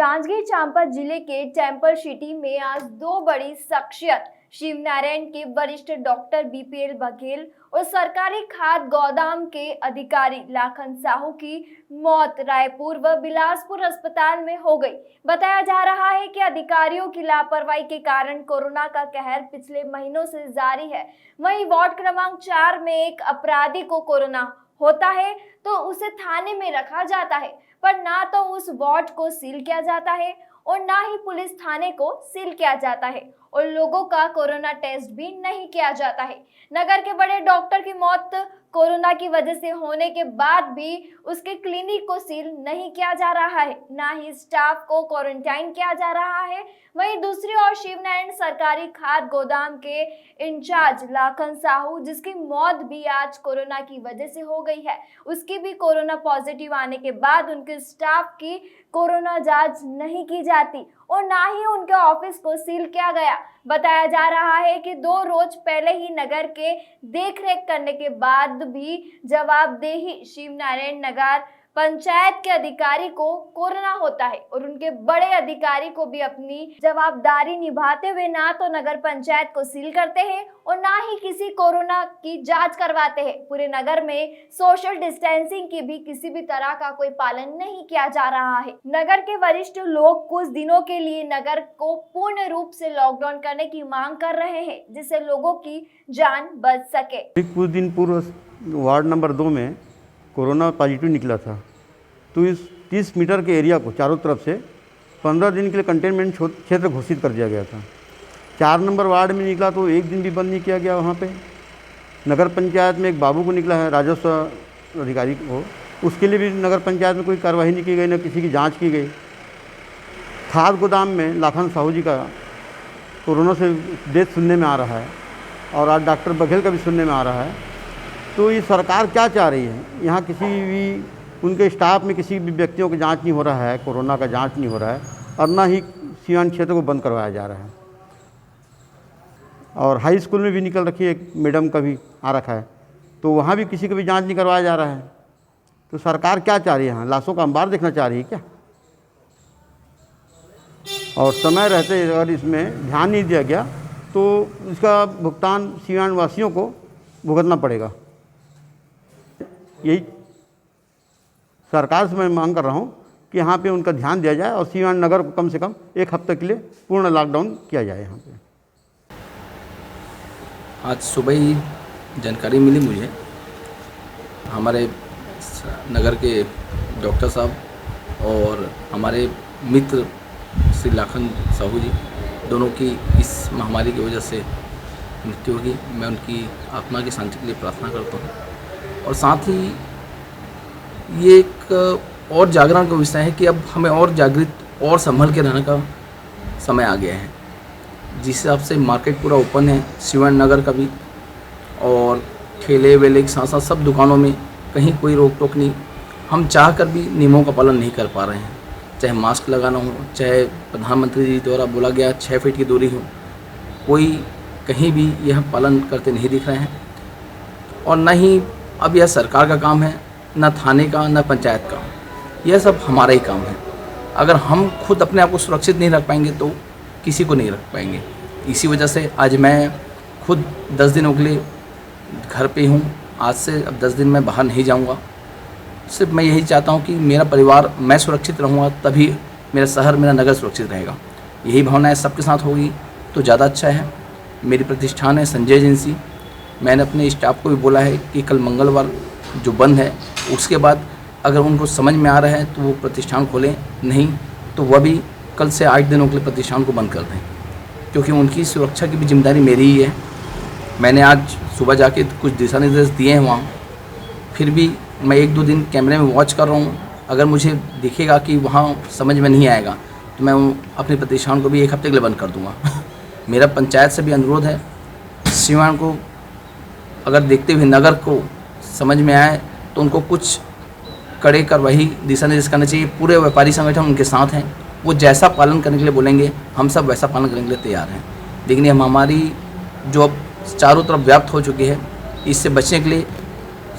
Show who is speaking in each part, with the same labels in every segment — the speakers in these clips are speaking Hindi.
Speaker 1: जांजगीर चांपा जिले के टेम्पल सिटी में आज दो बड़ी शख्सियत शिव नारायण के वरिष्ठ डॉक्टर बीपीएल बघेल और सरकारी खाद्य गोदाम के अधिकारी लाखन साहू की मौत रायपुर व बिलासपुर अस्पताल में हो गई। बताया जा रहा है कि अधिकारियों की लापरवाही के कारण कोरोना का कहर पिछले महीनों से जारी है। वहीं वार्ड क्रमांक 4 में एक अपराधी को कोरोना होता है तो उसे थाने में रखा जाता है, पर ना तो उस वार्ड को सील किया जाता है और ना ही पुलिस थाने को सील किया जाता है और लोगों का कोरोना टेस्ट भी नहीं किया जाता है। नगर के बड़े डॉक्टर की मौत कोरोना की वजह से होने के बाद भी उसके क्लिनिक को सील नहीं किया जा रहा है, ना ही स्टाफ को क्वारंटाइन किया जा रहा है। वहीं दूसरी ओर शिव नारायण सरकारी खाद्य गोदाम के इंचार्ज लाखन साहू, जिसकी मौत भी आज कोरोना की वजह से हो गई है, उसकी भी कोरोना पॉजिटिव आने के बाद उनके स्टाफ की कोरोना जांच नहीं की जाती और ना ही उनके ऑफिस को सील किया गया। बताया जा रहा है कि 2 रोज पहले ही नगर के देखरेख करने के बाद भी जवाबदेही शिव नारायण नगर पंचायत के अधिकारी को कोरोना होता है और उनके बड़े अधिकारी को भी अपनी जवाबदारी निभाते हुए ना तो नगर पंचायत को सील करते हैं और ना ही किसी कोरोना की जांच करवाते हैं। पूरे नगर में सोशल डिस्टेंसिंग की भी किसी भी तरह का कोई पालन नहीं किया जा रहा है। नगर के वरिष्ठ लोग कुछ दिनों के लिए नगर को पूर्ण रूप से लॉकडाउन करने की मांग कर रहे हैं, जिससे लोगों की जान बच सके।
Speaker 2: कुछ दिन पूर्व वार्ड नंबर 2 में कोरोना पॉजिटिव निकला था, तो इस 30 मीटर के एरिया को चारों तरफ से 15 दिन के लिए कंटेनमेंट क्षेत्र घोषित कर दिया गया था। 4 नंबर वार्ड में निकला तो एक दिन भी बंद नहीं किया गया। वहाँ पे नगर पंचायत में एक बाबू को निकला है, राजस्व अधिकारी को, उसके लिए भी नगर पंचायत में कोई कार्रवाई नहीं की गई, न किसी की जाँच की गई। खाद्य गोदाम में लाखन साहू जी का कोरोना से डेथ सुनने में आ रहा है और आज डॉक्टर बघेल का भी सुनने में आ रहा है। तो ये सरकार क्या चाह रही है? यहाँ किसी भी उनके स्टाफ में किसी भी व्यक्तियों का जांच नहीं हो रहा है, कोरोना का जांच नहीं हो रहा है और ना ही सीमांत क्षेत्र को बंद करवाया जा रहा है। और हाई स्कूल में भी निकल रखी है, एक मैडम का भी आ रखा है, तो वहाँ भी किसी का भी जांच नहीं करवाया जा रहा है। तो सरकार क्या चाह रही है? यहाँ लाशों का अंबार देखना चाह रही है क्या? और समय रहते अगर इसमें ध्यान नहीं दिया गया तो इसका भुगतान सीमांत वासियों को भुगतना पड़ेगा। यही सरकार से मैं मांग कर रहा हूँ कि यहाँ पे उनका ध्यान दिया जाए और सीवान नगर को कम से कम 1 हफ्ते के लिए पूर्ण लॉकडाउन किया जाए। यहाँ पे
Speaker 3: आज सुबह ही जानकारी मिली मुझे, हमारे नगर के डॉक्टर साहब और हमारे मित्र श्री लाखन साहू जी दोनों की इस महामारी की वजह से मृत्यु होगी। मैं उनकी आत्मा की शांति के लिए प्रार्थना करता हूँ और साथ ही ये एक और जागरण का विषय है कि अब हमें और जागृत और संभल के रहने का समय आ गया है। जिस हिसाब से मार्केट पूरा ओपन है शिवान नगर का भी, और ठेले वेले के साथ साथ सब दुकानों में कहीं कोई रोक टोक नहीं। हम चाह कर भी नियमों का पालन नहीं कर पा रहे हैं, चाहे मास्क लगाना हो, चाहे प्रधानमंत्री जी द्वारा बोला गया 6 फीट की दूरी हो, कोई कहीं भी यह पालन करते नहीं दिख रहे हैं। और न ही अब यह सरकार का काम है, न थाने का, न पंचायत का, यह सब हमारा ही काम है। अगर हम खुद अपने आप को सुरक्षित नहीं रख पाएंगे तो किसी को नहीं रख पाएंगे। इसी वजह से आज मैं खुद 10 दिनों के लिए घर पे हूँ। आज से अब 10 दिन मैं बाहर नहीं जाऊँगा। सिर्फ मैं यही चाहता हूँ कि मेरा परिवार, मैं सुरक्षित रहूँगा तभी मेरा शहर, मेरा नगर सुरक्षित रहेगा। यही भावनाएं सबके साथ होगी तो ज़्यादा अच्छा है। मेरी प्रतिष्ठान है संजय एजेंसी। मैंने अपने स्टाफ को भी बोला है कि कल मंगलवार जो बंद है उसके बाद अगर उनको समझ में आ रहा है तो वो प्रतिष्ठान खोलें, नहीं तो वह भी कल से 8 दिनों के लिए प्रतिष्ठान को बंद कर दें, क्योंकि उनकी सुरक्षा की भी जिम्मेदारी मेरी ही है। मैंने आज सुबह जाके कुछ दिशा निर्देश दिए हैं वहाँ, फिर भी मैं 1-2 दिन कैमरे में वॉच कर रहा हूँ। अगर मुझे दिखेगा कि वहाँ समझ में नहीं आएगा तो मैं अपनी प्रतिष्ठान को भी 1 हफ्ते के लिए बंद कर दूँगा। मेरा पंचायत से भी अनुरोध है, सीवान को अगर देखते हुए नगर को समझ में आए तो उनको कुछ कड़े कार्रवाई दिशा निर्देश करना चाहिए। पूरे व्यापारी संगठन उनके साथ हैं, वो जैसा पालन करने के लिए बोलेंगे हम सब वैसा पालन करने के लिए तैयार हैं। लेकिन ये महामारी जो अब चारों तरफ व्याप्त हो चुकी है, इससे बचने के लिए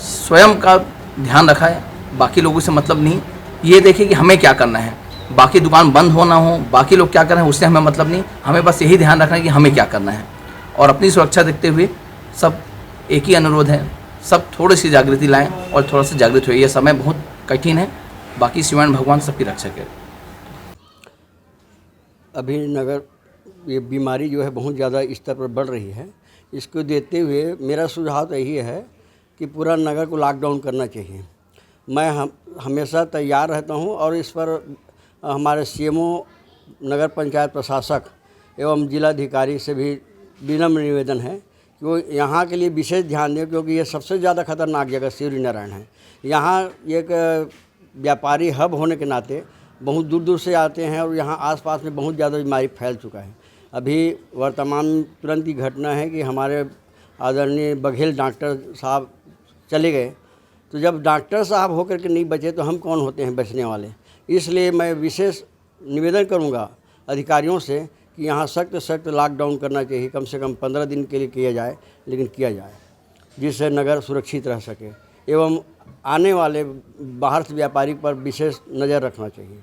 Speaker 3: स्वयं का ध्यान रखा है, बाकी लोगों से मतलब नहीं। ये देखिए कि हमें क्या करना है। बाकी दुकान बंद हो ना हो, बाकी लोग क्या कर रहे हैं उससे हमें मतलब नहीं, हमें बस यही ध्यान रखना है कि हमें क्या करना है। और अपनी सुरक्षा देखते हुए सब एक ही अनुरोध है, सब थोड़ी सी जागृति लाएं और थोड़ा सा जागृत हुए। ये समय बहुत कठिन है, बाकी शिवान भगवान सबकी रक्षा करें।
Speaker 4: अभी नगर ये बीमारी जो है बहुत ज़्यादा स्तर पर बढ़ रही है। इसको देखते हुए मेरा सुझाव तो यही है कि पूरा नगर को लॉकडाउन करना चाहिए। मैं हमेशा तैयार रहता हूं और इस पर हमारे सीएमओ, नगर पंचायत प्रशासक एवं जिलाधिकारी से भी विनम्र निवेदन है कि वो यहाँ के लिए विशेष ध्यान दें, क्योंकि ये सबसे ज़्यादा खतरनाक जगह शिवरी नारायण है। यहाँ एक व्यापारी हब होने के नाते बहुत दूर दूर से आते हैं और यहाँ आसपास में बहुत ज़्यादा बीमारी फैल चुका है। अभी वर्तमान तुरंत की घटना है कि हमारे आदरणीय बघेल डॉक्टर साहब चले गए, तो जब डॉक्टर साहब होकर के नहीं बचे तो हम कौन होते हैं बचने वाले। इसलिए मैं विशेष निवेदन करूंगा अधिकारियों से कि यहाँ सख्त लॉकडाउन करना चाहिए, कम से कम 15 दिन के लिए किया जाए, लेकिन किया जाए जिससे नगर सुरक्षित रह सके एवं आने वाले बाहर से व्यापारी पर विशेष नज़र रखना चाहिए।